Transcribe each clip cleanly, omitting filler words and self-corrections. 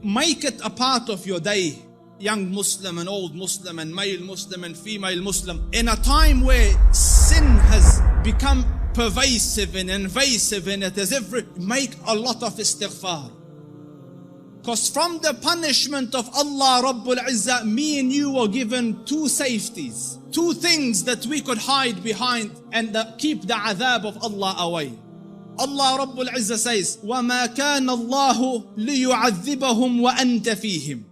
make it a part of your day, young Muslim and old Muslim and male Muslim and female Muslim. In a time where sin has become pervasive and invasive and it is make a lot of istighfar. Because from the punishment of Allah Rabbul Izzah, me and you were given two safeties, two things that we could hide behind and keep the adhab of Allah away. Allah Rabbul Izzah says, وَمَا كَانَ اللَّهُ لِيُعَذِّبَهُمْ وَأَنْتَ فِيهِمْ.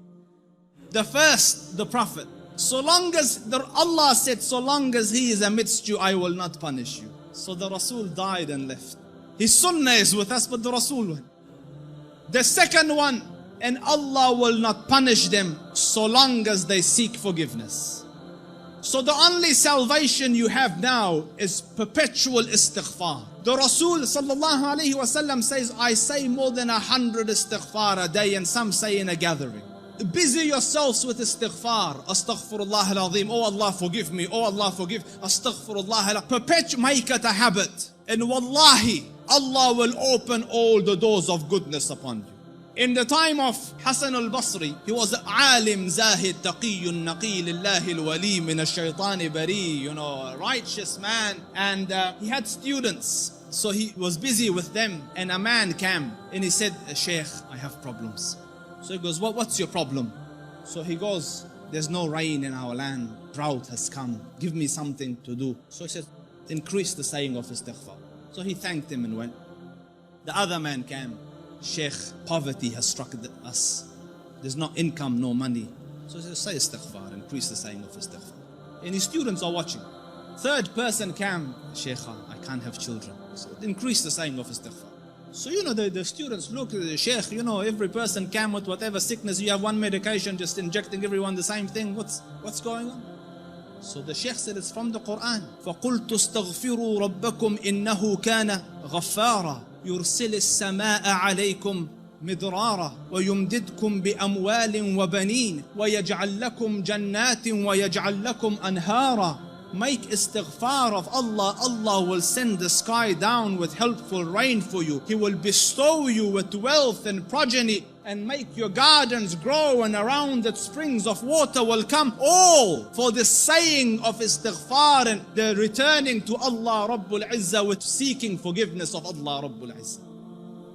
The first, the Prophet, Allah said, so long as he is amidst you, I will not punish you. So the Rasul died and left. His sunnah is with us, but the Rasul went. The second one, and Allah will not punish them so long as they seek forgiveness. So the only salvation you have now is perpetual istighfar. The Rasul sallallahu alayhi wasallam says, I say more than 100 istighfar a day, and some say in a gathering. Busy yourselves with istighfar. Astaghfirullah al-azim. Oh Allah forgive me. Oh Allah forgive. Astaghfirullah. Perpetual, make it a habit. And wallahi, Allah will open all the doors of goodness upon you. In the time of Hassan al-Basri, he was alim, zahid, taqiyyun, naqi, lillahi al-wali, min al-shaytani bari, a righteous man. And he had students. So he was busy with them. And a man came and he said, Shaykh, I have problems. So he goes, what's your problem? So he goes, there's no rain in our land. Drought has come. Give me something to do. So he said, increase the saying of istighfar. So he thanked him and went. The other man came. Sheikh, poverty has struck us. There's no income, no money. So he said, say istighfar, increase the saying of istighfar. And his students are watching. Third person came. Sheikh, I can't have children. So increase the saying of istighfar. So the students look at the Sheikh, every person came with whatever sickness, you have one medication, just injecting everyone the same thing. What's going on? So the Sheikh said, it's from the Quran. فَقُلْتُ اسْتَغْفِرُوا رَبَّكُمْ إِنَّهُ كَانَ غَفَّارًا يُرْسِلِ السَّمَاءَ عَلَيْكُمْ مِدْرَارًا وَيُمْدِدْكُمْ بِأَمْوَالٍ وَبَنِينَ وَيَجْعَلْ لَكُمْ جَنَّاتٍ وَيَجْعَلْ لَكُمْ أَنْهَارًا. Make istighfar of Allah. Allah will send the sky down with helpful rain for you. He will bestow you with wealth and progeny and make your gardens grow, and around it springs of water will come. All for the saying of istighfar and the returning to Allah Rabbul Izzah with seeking forgiveness of Allah Rabbul Izzah.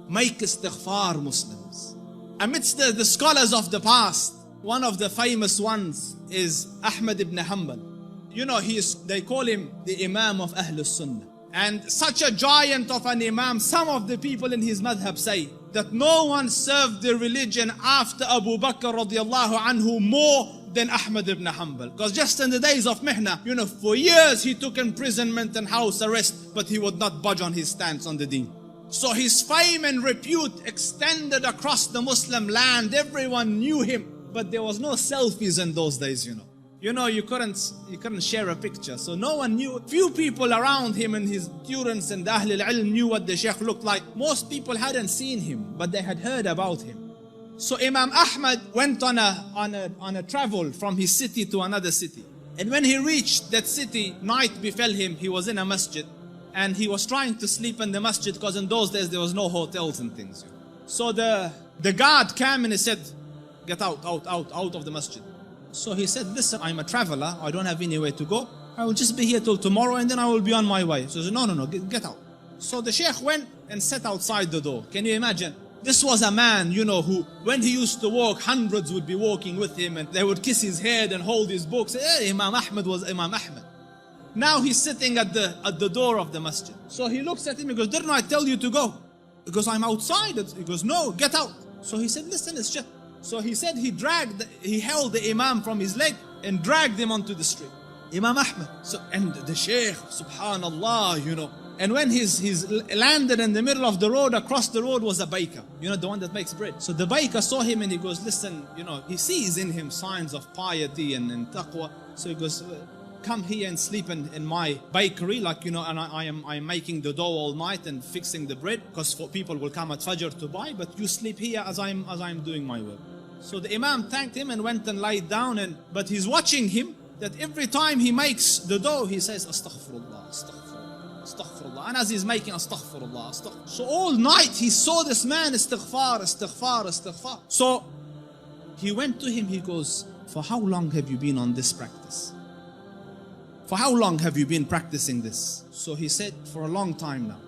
Make istighfar, Muslims. Amidst the scholars of the past, one of the famous ones is Ahmad ibn Hanbal. They call him the Imam of Ahlul Sunnah. And such a giant of an Imam, some of the people in his madhab say that no one served the religion after Abu Bakr radiallahu anhu more than Ahmad ibn Hanbal. Because just in the days of Mihna, for years he took imprisonment and house arrest, but he would not budge on his stance on the deen. So his fame and repute extended across the Muslim land. Everyone knew him, but there was no selfies in those days, you couldn't share a picture. So no one knew. Few people around him and his students and the Ahlul Ilm knew what the Shaykh looked like. Most people hadn't seen him, but they had heard about him. So Imam Ahmad went on a travel from his city to another city. And when he reached that city, night befell him. He was in a masjid and he was trying to sleep in the masjid, because in those days there was no hotels and things. So the guard came and he said, get out of the masjid. So he said, listen, I'm a traveler. I don't have anywhere to go. I will just be here till tomorrow and then I will be on my way. So he said, no, get out. So the Shaykh went and sat outside the door. Can you imagine? This was a man, who, when he used to walk, hundreds would be walking with him and they would kiss his head and hold his books. Imam Ahmad was Imam Ahmad. Now he's sitting at the door of the masjid. So he looks at him, he goes, didn't I tell you to go? He goes, I'm outside. He goes, no, get out. So he said, listen, it's just... So he said he held the Imam from his leg and dragged him onto the street. Imam Ahmad. So, and the Shaykh, subhanallah, And when he's landed in the middle of the road, across the road was a baker, the one that makes bread. So the baker saw him and he goes, listen, he sees in him signs of piety and taqwa. So he goes, come here and sleep in my bakery, and I'm making the dough all night and fixing the bread, because people will come at Fajr to buy, but you sleep here as I'm doing my work. So the Imam thanked him and went and laid down, but he's watching him, that every time he makes the dough, he says, Astaghfirullah, Astaghfirullah, Astaghfirullah. And as he's making Astaghfirullah, Astaghfirullah. So all night he saw this man, Istighfar, Istighfar, Istighfar. So He went to him, he goes, for how long have you been on this practice? For how long have you been practicing this? So he said, for a long time now.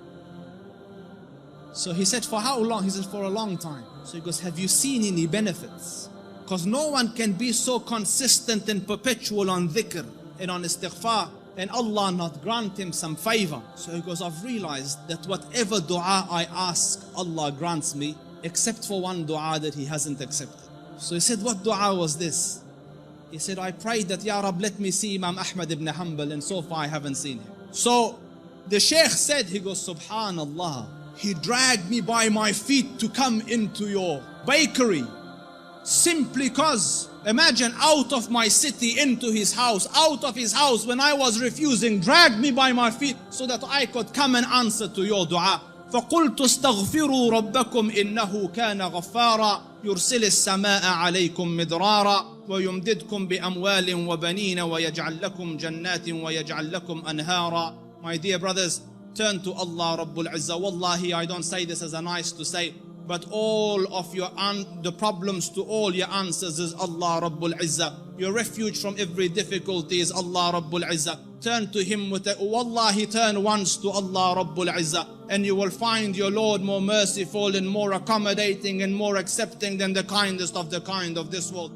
So he said, for how long? He said, for a long time. So he goes, have you seen any benefits? Because no one can be so consistent and perpetual on dhikr and on istighfar and Allah not grant him some favor. So he goes, I've realized that whatever dua I ask, Allah grants me, except for one dua that he hasn't accepted. So he said, what dua was this? He said, I prayed that, Ya Rab, let me see Imam Ahmad ibn Hanbal, and so far I haven't seen him. So the Shaykh said, he goes, Subhanallah, he dragged me by my feet to come into your bakery. Simply cause, imagine, out of my city into his house, out of his house when I was refusing, dragged me by my feet so that I could come and answer to your dua. فقلت استغفروا ربكم إنه كان غفارا يرسل السماء عليكم مدرارا ويمددكم بأموال وبنين ويجعل لكم جنات ويجعل لكم أنهارا. My dear brothers, turn to Allah Rabbul Izzah. Wallahi, I don't say this as a nice to say, but all of the problems to all your answers is Allah Rabbul Izzah. Your refuge from every difficulty is Allah Rabbul Izzah. Turn to Him Wallahi, turn once to Allah Rabbul Izzah, and you will find your Lord more merciful and more accommodating and more accepting than the kindest of the kind of this world.